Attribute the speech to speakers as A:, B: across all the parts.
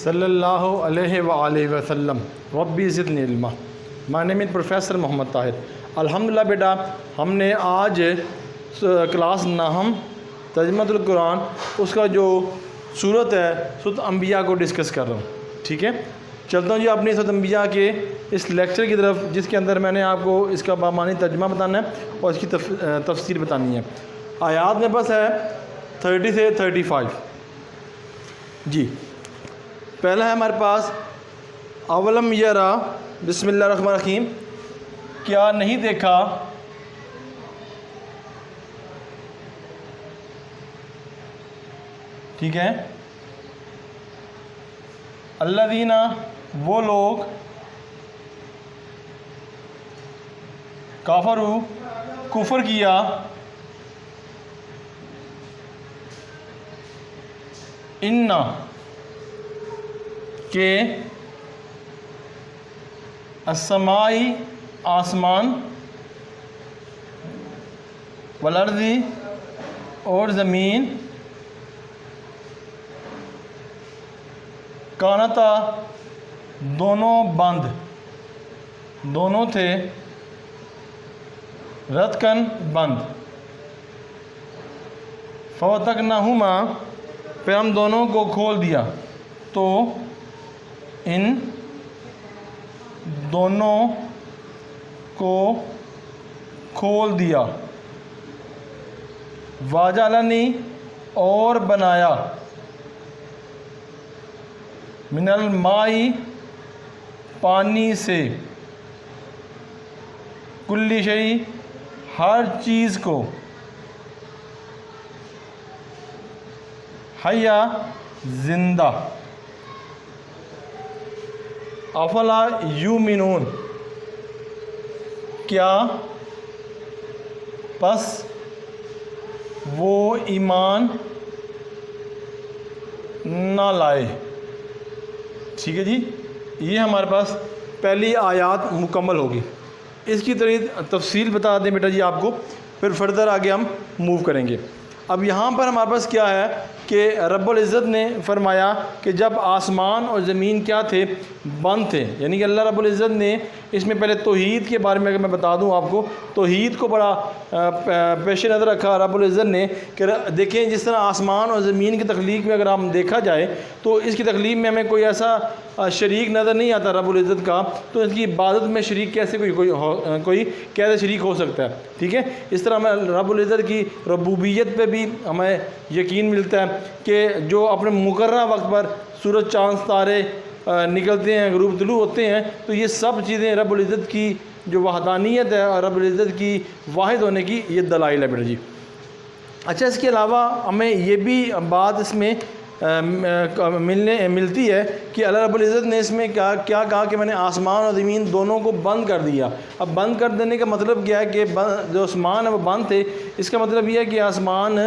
A: صلی اللہ علیہ وآلہ وسلم ربی زدنی علما۔ مائی نیم از پروفیسر محمد طاہر۔ الحمدللہ بیٹا، ہم نے آج کلاس نہم ترجمۃ القرآن اس کا جو صورت ہے سورۃ انبیاء کو ڈسکس کر رہا ہوں، ٹھیک ہے۔ چلتا ہوں جی اپنی سورۃ انبیاء کے اس لیکچر کی طرف، جس کے اندر میں نے آپ کو اس کا بامعنی ترجمہ بتانا ہے اور اس کی تفسیر بتانی ہے۔ آیات میں بس ہے 30 سے 35۔ جی پہلا ہے ہمارے پاس اولم یرا، بسم اللہ الرحمن الرحیم، کیا نہیں دیکھا ٹھیک ہے، الذین وہ لوگ، کافروا کفر کیا، انا کہ السمائی آسمان، والارضی اور زمین، کانتا دونوں بند، دونوں تھے، رتقن بند، ففتقناہما پھر ہم دونوں کو کھول دیا، تو ان دونوں کو کھول دیا، واجعلنی اور بنایا، من الماء پانی سے، کل شیء ہر چیز کو، حیا زندہ، افلا یؤمنون کیا پس وہ ایمان نہ لائے۔ ٹھیک ہے جی، یہ ہمارے پاس پہلی آیات مکمل ہوگی۔ اس کی تفصیل بتا دیں بیٹا جی آپ کو، پھر فردر آگے ہم موو کریں گے۔ اب یہاں پر ہمارے پاس کیا ہے کہ رب العزت نے فرمایا کہ جب آسمان اور زمین کیا تھے، بند تھے، یعنی کہ اللہ رب العزت نے اس میں پہلے توحید کے بارے میں اگر میں بتا دوں آپ کو، توحید کو بڑا پیش نظر رکھا رب العزت نے کہ دیکھیں جس طرح آسمان اور زمین کی تخلیق میں اگر ہم دیکھا جائے تو اس کی تخلیق میں ہمیں کوئی ایسا شریک نظر نہیں آتا رب العزت کا، تو اس کی عبادت میں شریک کیسے کوئی کیسے شریک ہو سکتا ہے، ٹھیک ہے۔ اس طرح ہمیں رب العزت کی ربوبیت پہ بھی ہمیں یقین ملتا ہے کہ جو اپنے مقررہ وقت پر سورج چاند ستارے نکلتے ہیں، غروب طلوع ہوتے ہیں، تو یہ سب چیزیں رب العزت کی جو وحدانیت ہے اور رب العزت کی واحد ہونے کی یہ دلائل ہے بیٹا جی۔ اچھا، اس کے علاوہ ہمیں یہ بھی بات اس میں ملتی ہے کہ اللہ رب العزت نے اس میں کیا کہا کہ میں نے آسمان اور زمین دونوں کو بند کر دیا۔ اب بند کر دینے کا مطلب کیا ہے کہ جو آسمان ہے وہ بند تھے، اس کا مطلب یہ ہے کہ آسمان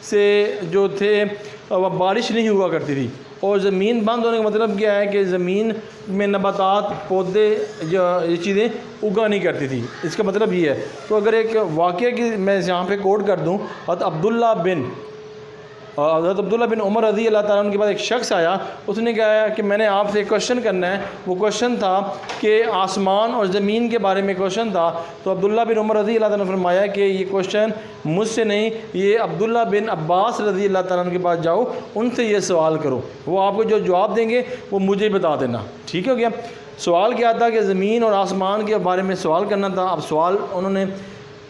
A: سے جو تھے وہ بارش نہیں ہوا کرتی تھی، اور زمین بند ہونے کا مطلب کیا ہے کہ زمین میں نباتات، پودے، یہ چیزیں اگا نہیں کرتی تھی، اس کا مطلب یہ ہے۔ تو اگر ایک واقعہ کی میں یہاں پہ کوٹ کر دوں، حضرت عبداللہ بن عمر رضی اللہ تعالیٰ عنہ کے بعد ایک شخص آیا، اس نے کہا کہ میں نے آپ سے ایک کوشچن کرنا ہے۔ وہ کوشچن تھا کہ آسمان اور زمین کے بارے میں کوشچن تھا، تو عبداللہ بن عمر رضی اللہ تعالیٰ نے فرمایا کہ یہ کوشچن مجھ سے نہیں، یہ عبداللہ بن عباس رضی اللہ تعالیٰ عنہ کے پاس جاؤ، ان سے یہ سوال کرو، وہ آپ کو جو جواب دیں گے وہ مجھے بتا دینا، ٹھیک ہو گیا۔ سوال کیا تھا کہ زمین اور آسمان کے بارے میں سوال کرنا تھا۔ اب سوال انہوں نے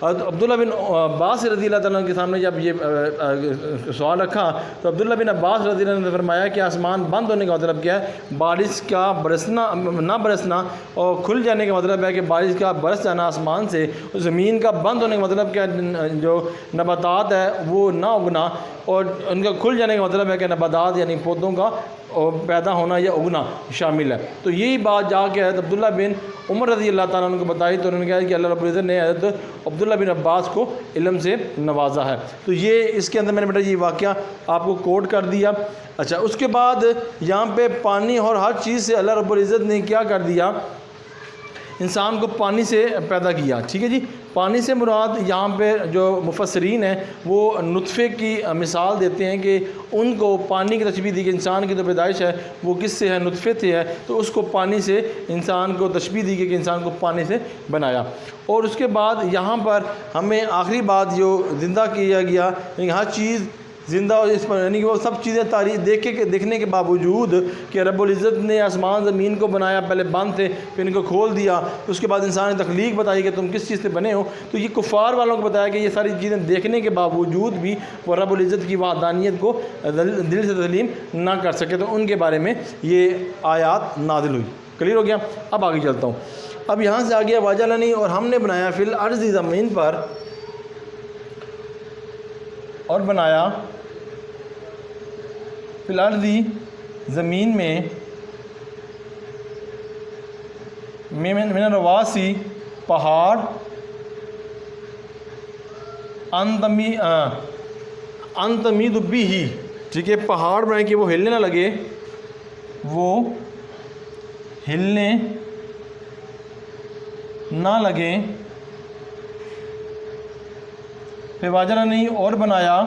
A: عبداللہ بن عباس رضی اللہ تعالیٰ کے سامنے جب یہ سوال رکھا تو عبداللہ بن عباس رضی اللہ نے فرمایا کہ آسمان بند ہونے کا مطلب کیا ہے، بارش کا برسنا نہ برسنا، اور کھل جانے کا مطلب ہے کہ بارش کا برس جانا آسمان سے، زمین کا بند ہونے کا مطلب کیا جو نباتات ہے وہ نہ اگنا، اور ان کا کھل جانے کا مطلب ہے کہ نباتات یعنی پودوں کا پیدا ہونا یا اگنا شامل ہے۔ تو یہی بات جا کے حضرت عبداللہ بن عمر رضی اللہ تعالیٰ عنہ کو بتائی، تو انہوں نے کہا کہ اللہ رب العزت نے حضرت عبداللہ بن عباس کو علم سے نوازا ہے۔ تو یہ اس کے اندر میں نے بیٹا یہ واقعہ آپ کو کوٹ کر دیا۔ اچھا، اس کے بعد یہاں پہ پانی اور ہر چیز سے اللہ رب العزت نے کیا کر دیا، انسان کو پانی سے پیدا کیا، ٹھیک ہے جی۔ پانی سے مراد یہاں پہ جو مفسرین ہیں وہ نطفے کی مثال دیتے ہیں کہ ان کو پانی کی تشبیہ دی کہ انسان کی جو پیدائش ہے وہ کس سے ہے؟ نطفے سے ہے، تو اس کو پانی سے انسان کو تشبیہ دی گئی کہ انسان کو پانی سے بنایا۔ اور اس کے بعد یہاں پر ہمیں آخری بات جو زندہ کیا گیا، یعنی ہر چیز زندہ، اور اس پر یعنی کہ وہ سب چیزیں دیکھنے کے باوجود کہ رب العزت نے آسمان زمین کو بنایا، پہلے بند تھے پھر ان کو کھول دیا، اس کے بعد انسان نے تخلیق بتائی کہ تم کس چیز سے بنے ہو، تو یہ کفار والوں کو بتایا کہ یہ ساری چیزیں دیکھنے کے باوجود بھی وہ رب العزت کی وحدانیت کو دل سے تسلیم نہ کر سکے، تو ان کے بارے میں یہ آیات نازل ہوئی۔ کلیئر ہو گیا؟ اب آگے چلتا ہوں۔ اب یہاں سے آگے واجعلنی، اور ہم نے بنایا فی الارض، زمین پر، اور بنایا فی الارض، زمین میں، من الرواسی، پہاڑ، ان تمید بہ، ٹھیک ہے، پہاڑ بنائے کہ وہ ہلنے نہ لگے، وہ ہلنے نہ لگے۔ پھر واجعلنی، اور بنایا،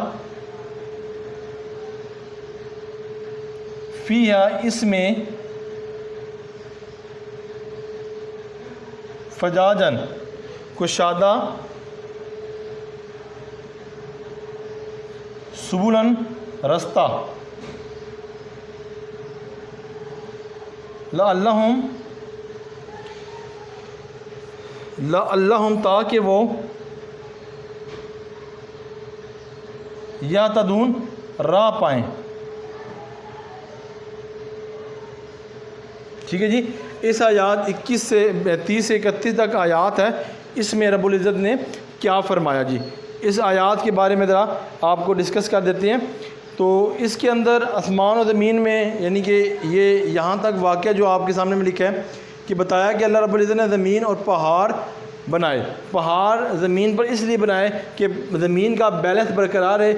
A: فیہا، اس میں، فجاجن، کشادہ، سبلن، رستہ، لعلہم، تاکہ وہ، یہتدون، راہ پائیں۔ ٹھیک ہے جی، اس آیات 21 سے 30 سے 31 تک آیات ہے، اس میں رب العزت نے کیا فرمایا جی، اس آیات کے بارے میں ذرا آپ کو ڈسکس کر دیتے ہیں۔ تو اس کے اندر آسمان و زمین میں، یعنی کہ یہ یہاں تک واقعہ جو آپ کے سامنے میں لکھا ہے کہ بتایا کہ اللہ رب العزت نے زمین اور پہاڑ بنائے۔ پہاڑ زمین پر اس لیے بنائے کہ زمین کا بیلنس برقرار ہے،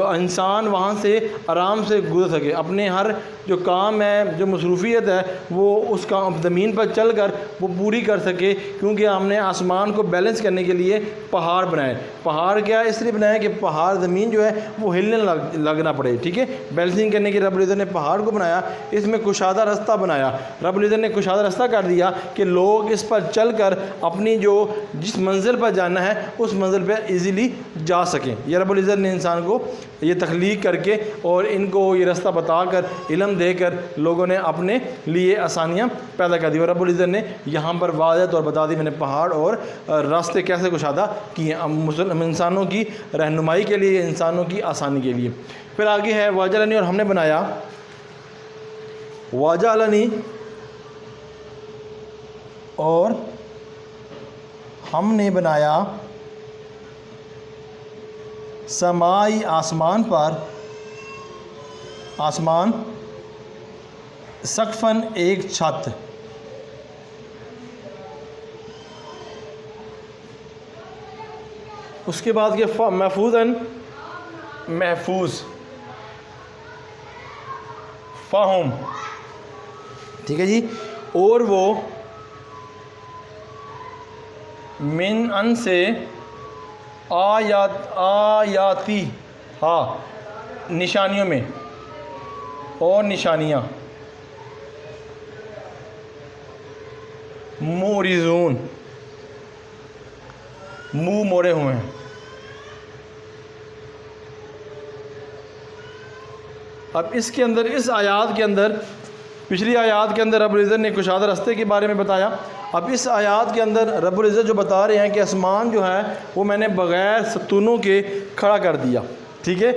A: انسان وہاں سے آرام سے گزر سکے، اپنے ہر جو کام ہے، جو مصروفیت ہے، وہ اس کام زمین پر چل کر وہ پوری کر سکے، کیونکہ ہم نے آسمان کو بیلنس کرنے کے لیے پہاڑ بنائے۔ پہاڑ کیا اس لیے بنایا کہ پہاڑ زمین جو ہے وہ ہلنے لگنا پڑے، ٹھیک ہے، بیلنسنگ کرنے کے رب العزت نے پہاڑ کو بنایا۔ اس میں کشادہ رستہ بنایا، رب العزت نے کشادہ رستہ کر دیا کہ لوگ اس پر چل کر اپنی جس منزل پر جانا ہے اس منزل پہ ایزیلی جا سکیں۔ یہ رب العزت نے انسان کو یہ تخلیق کر کے اور ان کو یہ رستہ بتا کر، علم دے کر، لوگوں نے اپنے لیے آسانیاں پیدا کر دی، اور رب العزت نے یہاں پر واضح طور بتا دی میں نے پہاڑ اور راستے کیسے کشادہ کیے انسانوں کی رہنمائی کے لیے، انسانوں کی آسانی کے لیے۔ پھر آگے ہے واجعلنی، اور ہم نے بنایا، واجعلنی، اور ہم نے بنایا، سمائی، آسمان پر، آسمان، سقفاً، ایک چھت، اس کے بعد کہ محفوظاً، محفوظ، فہم، ٹھیک ہے جی، اور وہ من ان سے، آیاتی، ہاں، نشانیوں میں، اور نشانیاں، مورزون، منہ موڑے ہوئے ہیں۔ اب اس کے اندر، اس آیات کے اندر، پچھلی آیات کے اندر رب العزت نے کشادہ رستے کے بارے میں بتایا، اب اس آیات کے اندر رب العزت جو بتا رہے ہیں کہ آسمان جو ہے وہ میں نے بغیر ستونوں کے کھڑا کر دیا، ٹھیک ہے،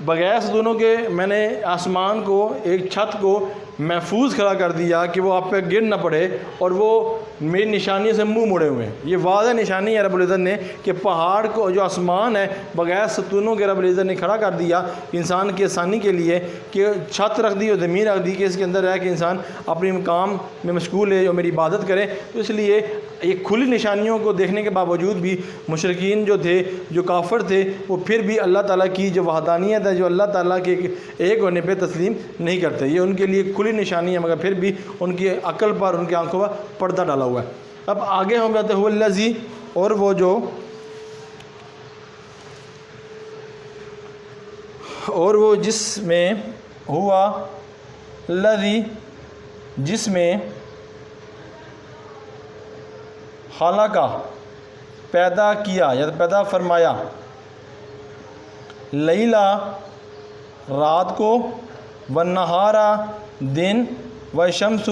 A: بغیر ستونوں کے میں نے آسمان کو، ایک چھت کو محفوظ کھڑا کر دیا کہ وہ آپ پہ گر نہ پڑے، اور وہ میری نشانیوں سے منہ موڑے ہوئے ہیں۔ یہ واضح نشانی ہے رب العزت نے کہ پہاڑ کو، جو آسمان ہے، بغیر ستونوں کے رب العزت نے کھڑا کر دیا انسان کی آسانی کے لیے، کہ چھت رکھ دی اور زمین رکھ دی کہ اس کے اندر ہے کہ انسان اپنی کام میں مشغول ہے اور میری عبادت کرے۔ تو اس لیے یہ کھلی نشانیوں کو دیکھنے کے باوجود بھی مشرکین جو تھے، جو کافر تھے، وہ پھر بھی اللہ تعالیٰ کی جو وحدانیت ہے، جو اللہ تعالیٰ کے ایک ہونے پہ تسلیم نہیں کرتے۔ یہ ان کے لیے کھلی نشانی ہے، مگر پھر بھی ان کی عقل پر، ان کی آنکھوں پر پردہ ڈالا ہوا ہے۔ اب آگے ہم جاتے ہیں، الذی، اور وہ جو اور وہ جس میں ہوا الذی جس میں خلق پیدا کیا یا پیدا فرمایا لیلا رات کو والنہارا دن والشمس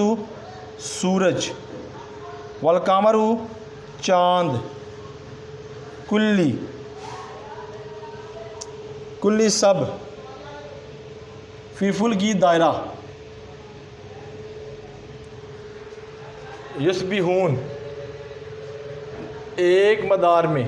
A: سورج والقمر چاند کلی سب فی فلکی دائرہ یسبحون ایک مدار میں۔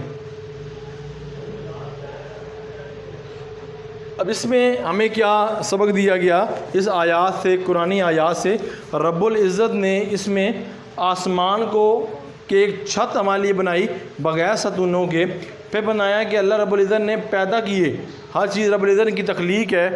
A: اب اس میں ہمیں کیا سبق دیا گیا اس آیات سے، قرآنی آیات سے؟ رب العزت نے اس میں آسمان کو کہ ایک چھت ہمارے لیے بنائی بغیر ستونوں کے، پھر بنایا کہ اللہ رب العزت نے پیدا کیے، ہر چیز رب العزت کی تخلیق ہے،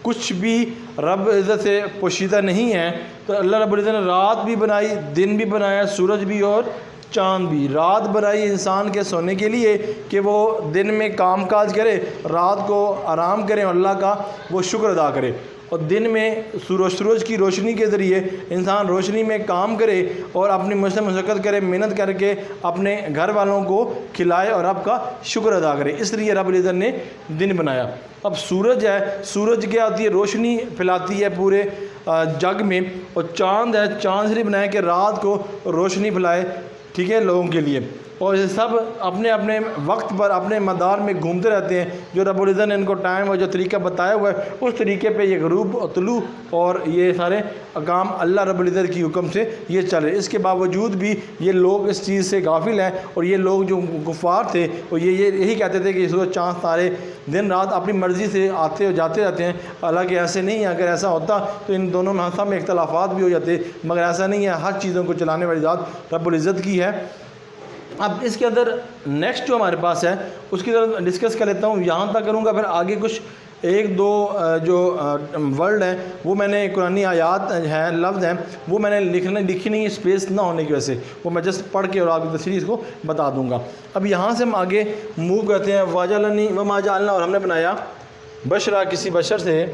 A: کچھ بھی رب العزت سے پوشیدہ نہیں ہے۔ تو اللہ رب العزت نے رات بھی بنائی، دن بھی بنایا، سورج بھی اور چاند بھی۔ رات بنائی انسان کے سونے کے لیے کہ وہ دن میں کام کاج کرے، رات کو آرام کرے اور اللہ کا وہ شکر ادا کرے، اور دن میں سورج کی روشنی کے ذریعے انسان روشنی میں کام کرے اور اپنی مشقت کرے، محنت کر کے اپنے گھر والوں کو کھلائے اور رب کا شکر ادا کرے۔ اس لیے رب العزت نے دن بنایا۔ اب سورج ہے، سورج کیا ہوتی ہے؟ روشنی پھیلاتی ہے پورے جگ میں، اور چاند ہے، چاند سے بنایا کہ رات کو روشنی پھیلائے، ٹھیک ہے، لوگوں کے لیے۔ اور یہ سب اپنے اپنے وقت پر اپنے مدار میں گھومتے رہتے ہیں، جو رب العزت نے ان کو ٹائم اور جو طریقہ بتایا ہوا ہے اس طریقے پہ یہ غروب اور طلوع اور یہ سارے کام اللہ رب العزت کی حکم سے یہ چل رہے۔ اس کے باوجود بھی یہ لوگ اس چیز سے غافل ہیں، اور یہ لوگ جو کفار تھے وہ یہی کہتے تھے کہ سورج چاند تارے دن رات اپنی مرضی سے آتے اور جاتے رہتے ہیں، حالانکہ ایسے نہیں ہے۔ اگر ایسا ہوتا تو ان دونوں میں ہم اختلافات بھی ہو جاتے، مگر ایسا نہیں ہے، ہر چیزوں کو چلانے والی ذات رب العزت کی ہے۔ اب اس کے اندر نیکسٹ جو ہمارے پاس ہے اس کی طرف ڈسکس کر لیتا ہوں، یہاں تک کروں گا، پھر آگے کچھ ایک دو جو ورڈ ہیں وہ میں نے قرآنی آیات ہیں، لفظ ہیں، وہ میں نے لکھی نہیں، اسپیس نہ ہونے کی وجہ سے، وہ میں جسٹ پڑھ کے اور آگے تفصیل اس کو بتا دوں گا۔ اب یہاں سے ہم آگے موو کرتے ہیں۔ وَجَعَلْنِي وَمَا جَعَلْنَا، اور ہم نے بنایا بشرا کسی بشر سے،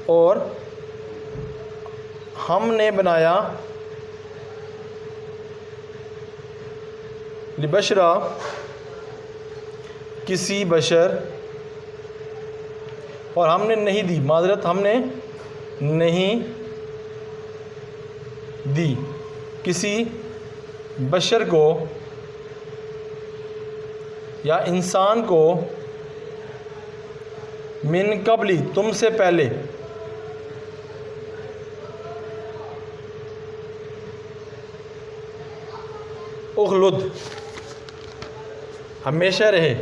A: اور ہم نے بنایا لبشرا کسی بشر، اور ہم نے نہیں دی، معذرت ہم نے نہیں دی کسی بشر کو یا انسان کو من قبلی تم سے پہلے، اخلد ہمیشہ رہے،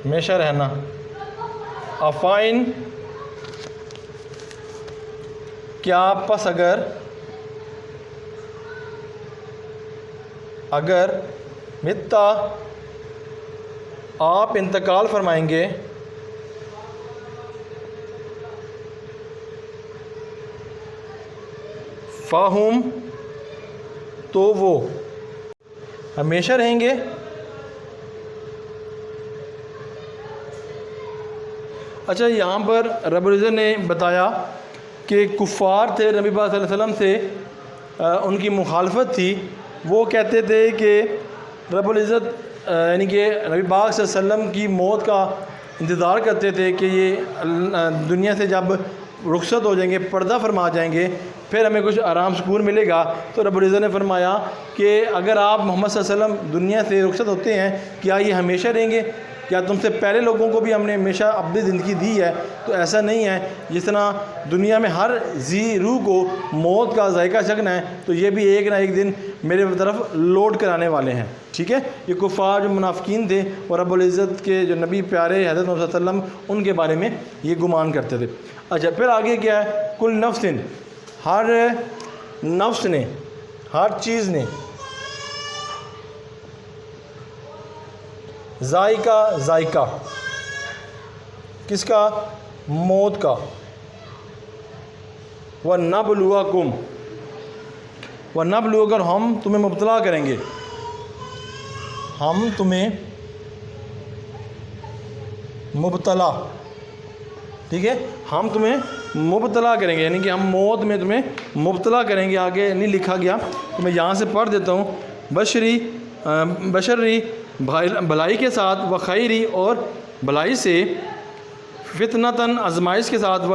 A: ہمیشہ رہنا، افائن کیا پس اگر متا آپ انتقال فرمائیں گے، فاہم تو وہ ہمیشہ رہیں گے۔ اچھا، یہاں پر رب العزت نے بتایا کہ کفار تھے نبی پاک صلی اللہ علیہ وسلم سے، ان کی مخالفت تھی، وہ کہتے تھے کہ رب العزت یعنی کہ نبی پاک صلی اللہ علیہ وسلم کی موت کا انتظار کرتے تھے کہ یہ دنیا سے جب رخصت ہو جائیں گے، پردہ فرما جائیں گے، پھر ہمیں کچھ آرام سکون ملے گا۔ تو رب العزت نے فرمایا کہ اگر آپ محمد صلی اللہ علیہ وسلم دنیا سے رخصت ہوتے ہیں، کیا یہ ہمیشہ رہیں گے؟ کیا تم سے پہلے لوگوں کو بھی ہم نے ہمیشہ اپنی زندگی دی ہے؟ تو ایسا نہیں ہے۔ جس طرح دنیا میں ہر ذی روح کو موت کا ذائقہ چکھنا ہے، تو یہ بھی ایک نہ ایک دن میرے طرف لوٹ کر آنے والے ہیں، ٹھیک ہے۔ یہ کفار جو منافقین تھے اور رب العزت کے جو نبی پیارے حضرت محمد صلی اللہ علیہ وسلم، ان کے بارے میں یہ گمان کرتے تھے۔ اچھا، پھر آگے کیا ہے؟ کل نفس، ہر نفس نے، ہر چیز نے، ذائقہ کس کا؟ موت کا۔ وَنَبْلُوَكُمْ، اگر ہم تمہیں مبتلا کریں گے، ہم تمہیں مبتلا، ٹھیک ہے، ہم تمہیں مبتلا کریں گے، یعنی کہ ہم موت میں تمہیں مبتلا کریں گے. آگے نہیں لکھا گیا تو میں یہاں سے پڑھ دیتا ہوں. بشری بھلائی کے ساتھ، و خیری اور بھلائی سے، فتنتاً آزمائش کے ساتھ، و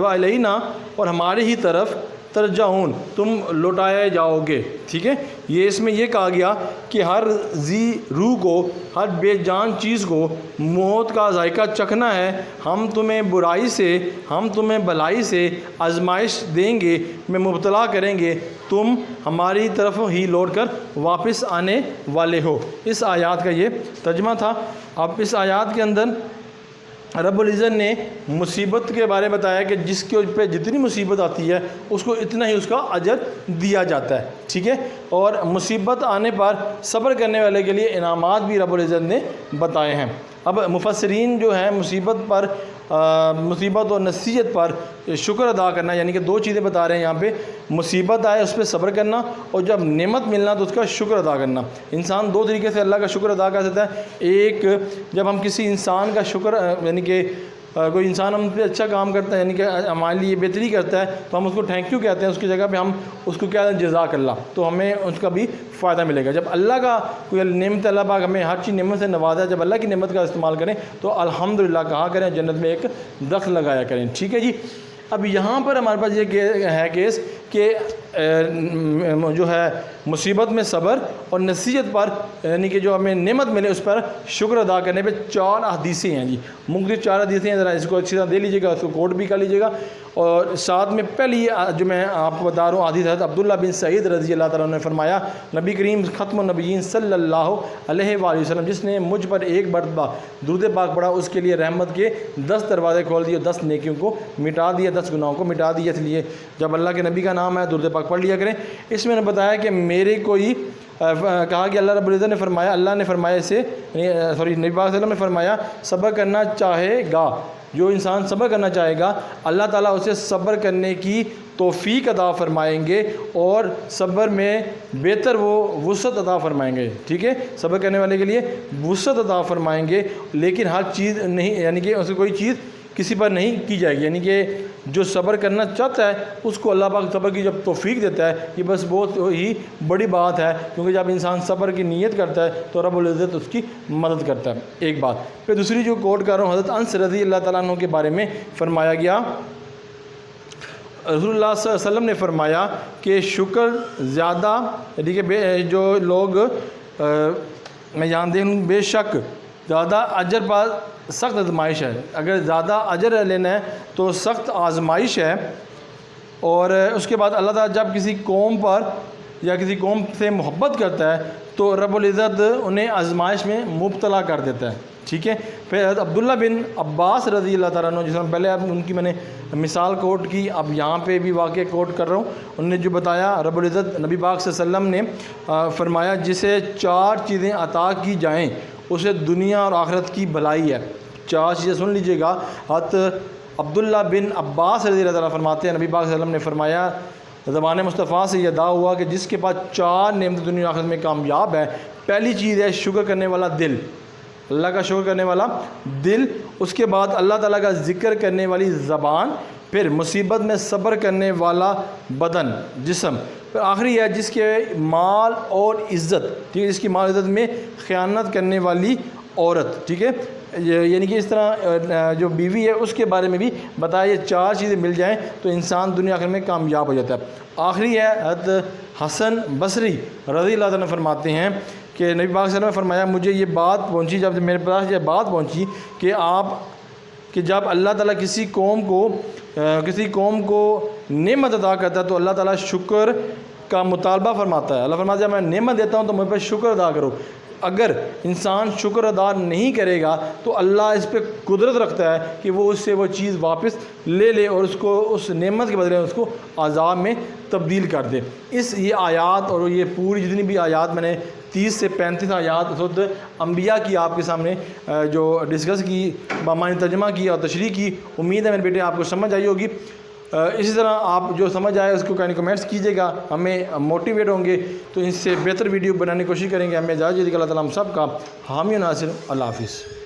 A: علینا اور ہماری ہی طرف، ترجعون تم لوٹائے جاؤ گے. ٹھیک ہے، یہ اس میں یہ کہا گیا کہ ہر ذی روح کو، ہر بے جان چیز کو موت کا ذائقہ چکھنا ہے. ہم تمہیں برائی سے، ہم تمہیں بھلائی سے آزمائش دیں گے، میں مبتلا کریں گے، تم ہماری طرف ہی لوٹ کر واپس آنے والے ہو. اس آیات کا یہ ترجمہ تھا. اب اس آیات کے اندر رب العزت نے مصیبت کے بارے میں بتایا کہ جس کے پہ جتنی مصیبت آتی ہے اس کو اتنا ہی اس کا اجر دیا جاتا ہے. ٹھیک ہے، اور مصیبت آنے پر صبر کرنے والے کے لیے انعامات بھی رب العزت نے بتائے ہیں. اب مفسرین جو ہیں مصیبت اور نصیحت پر شکر ادا کرنا، یعنی کہ دو چیزیں بتا رہے ہیں یہاں پہ. مصیبت آئے اس پہ صبر کرنا، اور جب نعمت ملنا تو اس کا شکر ادا کرنا. انسان دو طریقے سے اللہ کا شکر ادا کر سکتا ہے. ایک، جب ہم کسی انسان کا شکر، یعنی کہ کوئی انسان ہم پہ اچھا کام کرتا ہے، یعنی کہ ہمارے لیے بہتری کرتا ہے، تو ہم اس کو تھینک یو کہتے ہیں، اس کی جگہ پہ ہم اس کو کیا جزاک اللہ، تو ہمیں اس کا بھی فائدہ ملے گا. جب اللہ کا کوئی نعمت، اللہ پاک ہمیں ہر چیز نعمت سے نوازا ہے، جب اللہ کی نعمت کا استعمال کریں تو الحمدللہ کہا کریں، جنت میں ایک درخت لگایا کریں. ٹھیک ہے جی. اب یہاں پر ہمارے پاس یہ ہے کیس کہ جو ہے مصیبت میں صبر اور نصیحت پر، یعنی کہ جو ہمیں نعمت ملے اس پر شکر ادا کرنے پہ 4 حدیثیں ہیں جی. مختلف 4 حدیثیں ہیں، ذرا اس کو اچھی طرح دے لیجیے گا، اس کو کوٹ بھی کر لیجیے گا. اور ساتھ میں پہلی جو میں آپ کو بتا رہا ہوں حدیث حضرت عبداللہ بن سعید رضی اللہ تعالیٰ عنہ نے فرمایا، نبی کریم ختم النبیین صلی اللہ علیہ وآلہ وسلم جس نے مجھ پر ایک مرتبہ درود پاک پڑھا، اس کے لیے رحمت کے 10 دروازے کھول دیے، 10 نیکیوں کو مٹا دیا، 10 گناہوں کو مٹا دیا. اس لیے جب اللہ کے نبی کا نام ہے درود پاک پڑھ لیا کریں. اس میں نے بتایا کہ میرے کوئی کہا کہ اللہ رب العزت نے فرمایا، اللہ نے فرمایا اسے، نبی پاک صلی اللہ علیہ وسلم نے فرمایا، صبر کرنا چاہے گا، جو انسان صبر کرنا چاہے گا اللہ تعالیٰ اسے صبر کرنے کی توفیق عطا فرمائیں گے، اور صبر میں بہتر وہ وسعت عطا فرمائیں گے. ٹھیک ہے، صبر کرنے والے کے لیے وسعت عطا فرمائیں گے، لیکن ہر چیز نہیں، یعنی کہ اسے کوئی چیز کسی پر نہیں کی جائے گی. یعنی کہ جو صبر کرنا چاہتا ہے اس کو اللہ پاک صبر کی جب توفیق دیتا ہے، یہ بس بہت ہی بڑی بات ہے، کیونکہ جب انسان صبر کی نیت کرتا ہے تو رب العزت اس کی مدد کرتا ہے. ایک بات. پھر دوسری جو کوٹ کر رہا ہوں، حضرت انس رضی اللہ تعالیٰ عنہ کے بارے میں فرمایا گیا، رسول اللہ صلی اللہ علیہ وسلم نے فرمایا کہ شکر زیادہ، یعنی کہ جو لوگ میں جانتے ہوں، بے شک زیادہ اجر پر سخت آزمائش ہے. اگر زیادہ اجر لینا ہے تو سخت آزمائش ہے. اور اس کے بعد اللہ تعالیٰ جب کسی قوم پر یا کسی قوم سے محبت کرتا ہے تو رب العزت انہیں آزمائش میں مبتلا کر دیتا ہے. ٹھیک ہے. پھر حضرت عبداللہ بن عباس رضی اللہ تعالیٰ عنہ، جس میں پہلے ان کی میں نے مثال کوٹ کی، اب یہاں پہ بھی واقعہ کوٹ کر رہا ہوں. انہوں نے جو بتایا، رب العزت نبی پاک صلی اللہ علیہ وسلم نے فرمایا، جسے 4 چیزیں عطا کی جائیں اسے دنیا اور آخرت کی بھلائی ہے. 4 چیزیں سن لیجئے گا. حضرت عبداللہ بن عباس رضی اللہ تعالیٰ فرماتے ہیں، نبی پاک صلی اللہ علیہ وسلم نے فرمایا، زبان مصطفیٰ سے یہ ادا ہوا کہ جس کے پاس 4 نعمت دنیا اور آخرت میں کامیاب ہے. پہلی چیز ہے شکر کرنے والا دل، اللہ کا شکر کرنے والا دل. اس کے بعد اللہ تعالیٰ کا ذکر کرنے والی زبان. پھر مصیبت میں صبر کرنے والا بدن، جسم. پھر آخری ہے جس کے مال اور عزت، ٹھیک ہے، جس کی مال عزت میں خیانت کرنے والی عورت. ٹھیک ہے، یعنی کہ اس طرح جو بیوی ہے اس کے بارے میں بھی بتایا، یہ 4 چیزیں مل جائیں تو انسان دنیا آخر میں کامیاب ہو جاتا ہے. آخری ہے حضرت حسن بصری رضی اللہ عنہ فرماتے ہیں کہ نبی پاک صلی اللہ علیہ وسلم نے فرمایا، مجھے یہ بات پہنچی، جب میرے پاس یہ بات پہنچی کہ جب اللہ تعالیٰ کسی قوم کو نعمت عطا کرتا ہے تو اللہ تعالیٰ شکر کا مطالبہ فرماتا ہے. اللہ فرماتا ہے، جب میں نعمت دیتا ہوں تو مجھ پر شکر ادا کرو. اگر انسان شکر ادا نہیں کرے گا تو اللہ اس پہ قدرت رکھتا ہے کہ وہ اس سے وہ چیز واپس لے لے اور اس کو اس نعمت کے بدلے اس کو عذاب میں تبدیل کر دے. یہ آیات اور یہ پوری جتنی بھی آیات میں نے 30 سے 35 آیات خود انبیاء کی آپ کے سامنے جو ڈسکس کی، بامعنی ترجمہ کی اور تشریح کی. امید ہے میرے بیٹے آپ کو سمجھ آئی ہوگی. اسی طرح آپ جو سمجھ آئے اس کو کمنٹس کیجیے گا، ہمیں موٹیویٹ ہوں گے تو اس سے بہتر ویڈیو بنانے کی کوشش کریں گے. ہمیں اجازت دیجیے. اللہ تعالیٰ ہم سب کا حامی و ناصر. اللہ حافظ.